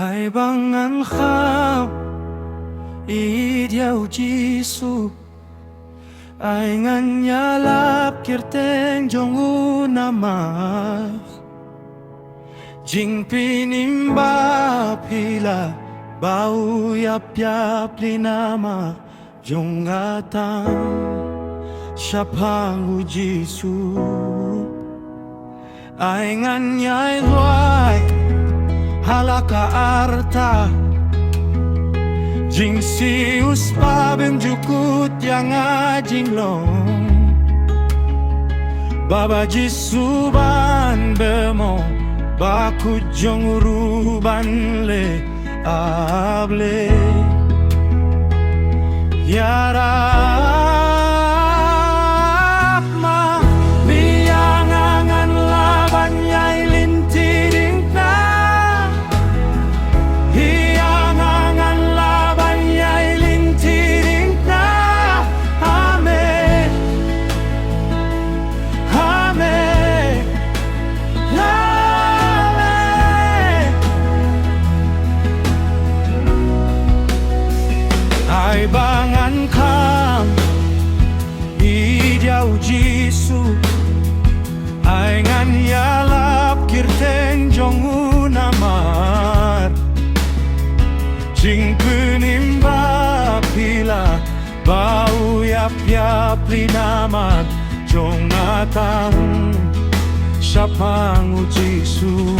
Ai bangan khao I diau Jisu Ai ngan nyalap kirteng jong unama Jing pinimba pila bau yap yap linama jong atang Siapang Jisu Ai ngan nyai luai halaka arta Jing sius pabem jukut yang ajing long Baba Jisu ban bemo baku jong ruban le able Yara Ai bangan kam I diau Jisu Ai ngan yalap kirteng jong unamar Jing penimba pila bau yap yap linamat jong atang Siapang Jisu